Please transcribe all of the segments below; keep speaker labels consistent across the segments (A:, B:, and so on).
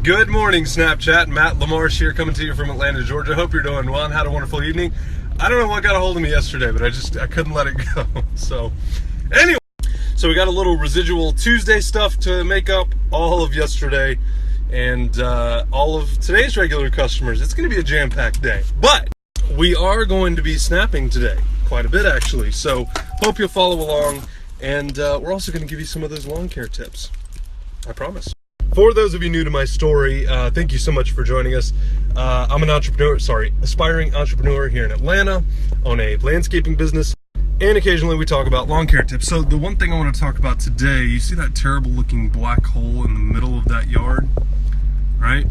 A: Good morning, Snapchat. Matt LaMarche here, coming to you from Atlanta, Georgia. Hope you're doing well and had a wonderful evening. I don't know what got a hold of me yesterday, but I couldn't let it go. So anyway, we got a little residual Tuesday stuff to make up all of yesterday and all of today's regular customers. It's going to be a jam-packed day, but we are going to be snapping today, quite a bit actually. So hope you'll follow along, and we're also going to give you some of those lawn care tips. I promise. For those of you new to my story, thank you so much for joining us. I'm an aspiring entrepreneur here in Atlanta, own a landscaping business, and occasionally we talk about lawn care tips. So the one thing I want to talk about today, you see that terrible looking black hole in the middle of that yard, right?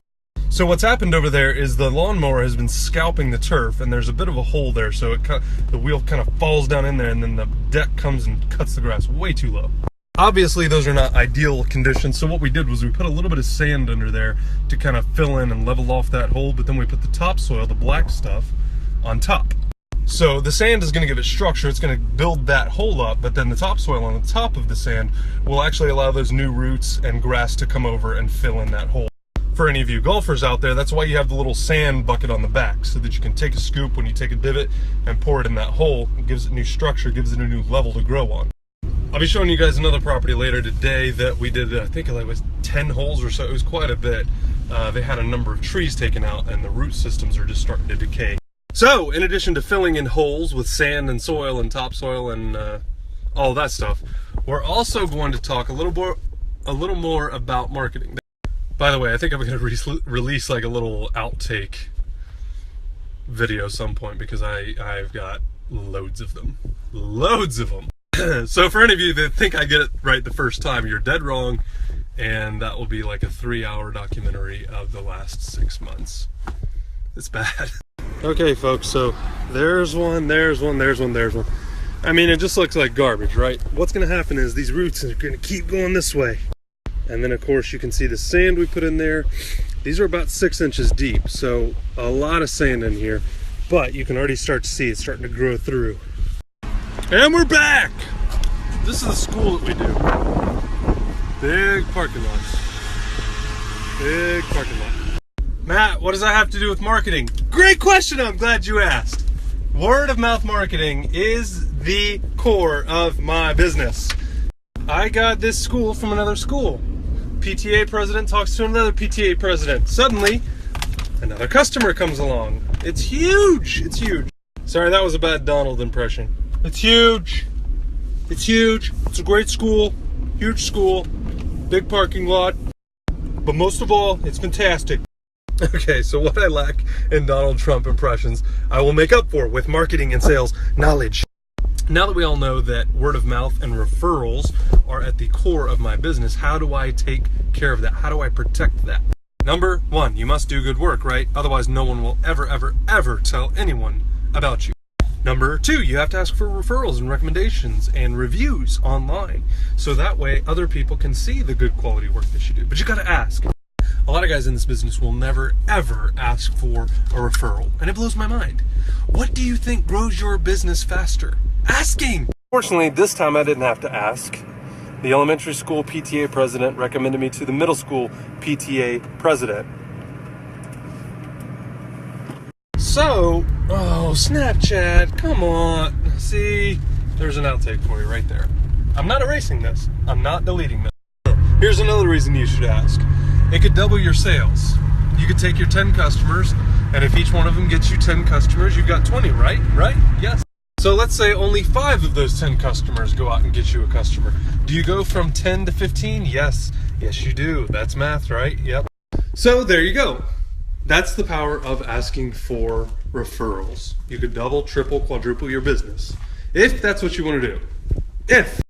A: So what's happened over there is the lawnmower has been scalping the turf, and there's a bit of a hole there, so the wheel kind of falls down in there, and then the deck comes and cuts the grass way too low. Obviously, those are not ideal conditions, so what we did was we put a little bit of sand under there to kind of fill in and level off that hole, but then we put the topsoil, the black stuff, on top. So the sand is going to give it structure, it's going to build that hole up, but then the topsoil on the top of the sand will actually allow those new roots and grass to come over and fill in that hole. For any of you golfers out there, that's why you have the little sand bucket on the back, so that you can take a scoop when you take a divot and pour it in that hole. It gives it new structure, gives it a new level to grow on. I'll be showing you guys another property later today that we did, I think it was 10 holes or so. It was quite a bit. They had a number of trees taken out and the root systems are just starting to decay. So in addition to filling in holes with sand and soil and topsoil and all that stuff, we're also going to talk a little more about marketing. By the way, I think I'm going to release like a little outtake video some point because I've got loads of them. Loads of them. So for any of you that think I get it right the first time, you're dead wrong, and that will be like a 3-hour documentary of the last 6 months. It's bad. Okay folks, so there's one. I mean, it just looks like garbage, right? What's going to happen is these roots are going to keep going this way. And then of course you can see the sand we put in there. These are about 6 inches deep, so a lot of sand in here, but you can already start to see it's starting to grow through. And we're back! This is the school that we do. Big parking lot. Big parking lot. Matt, what does that have to do with marketing? Great question, I'm glad you asked. Word of mouth marketing is the core of my business. I got this school from another school. PTA president talks to another PTA president. Suddenly, another customer comes along. It's huge, it's huge. Sorry, that was a bad Donald impression. It's huge. It's huge. It's a great school. Huge school. Big parking lot. But most of all, it's fantastic. Okay, so what I lack in Donald Trump impressions, I will make up for with marketing and sales knowledge. Now that we all know that word of mouth and referrals are at the core of my business, how do I take care of that? How do I protect that? Number one, you must do good work, right? Otherwise, no one will ever tell anyone about you. Number two, you have to ask for referrals and recommendations and reviews online, so that way other people can see the good quality work that you do. But you gotta ask. A lot of guys in this business will never ever ask for a referral, and it blows my mind. What do you think grows your business faster? Asking! Fortunately, this time I didn't have to ask. The elementary school PTA president recommended me to the middle school PTA president. So, oh, Snapchat, come on. See, there's an outtake for you right there. I'm not erasing this. I'm not deleting this. Here's another reason you should ask. It could double your sales. You could take your 10 customers, and if each one of them gets you 10 customers, you've got 20, right? Right? Yes. So let's say only 5 of those 10 customers go out and get you a customer. Do you go from 10 to 15? Yes. Yes, you do. That's math, right? Yep. So there you go. That's the power of asking for referrals. You could double, triple, quadruple your business if that's what you want to do. If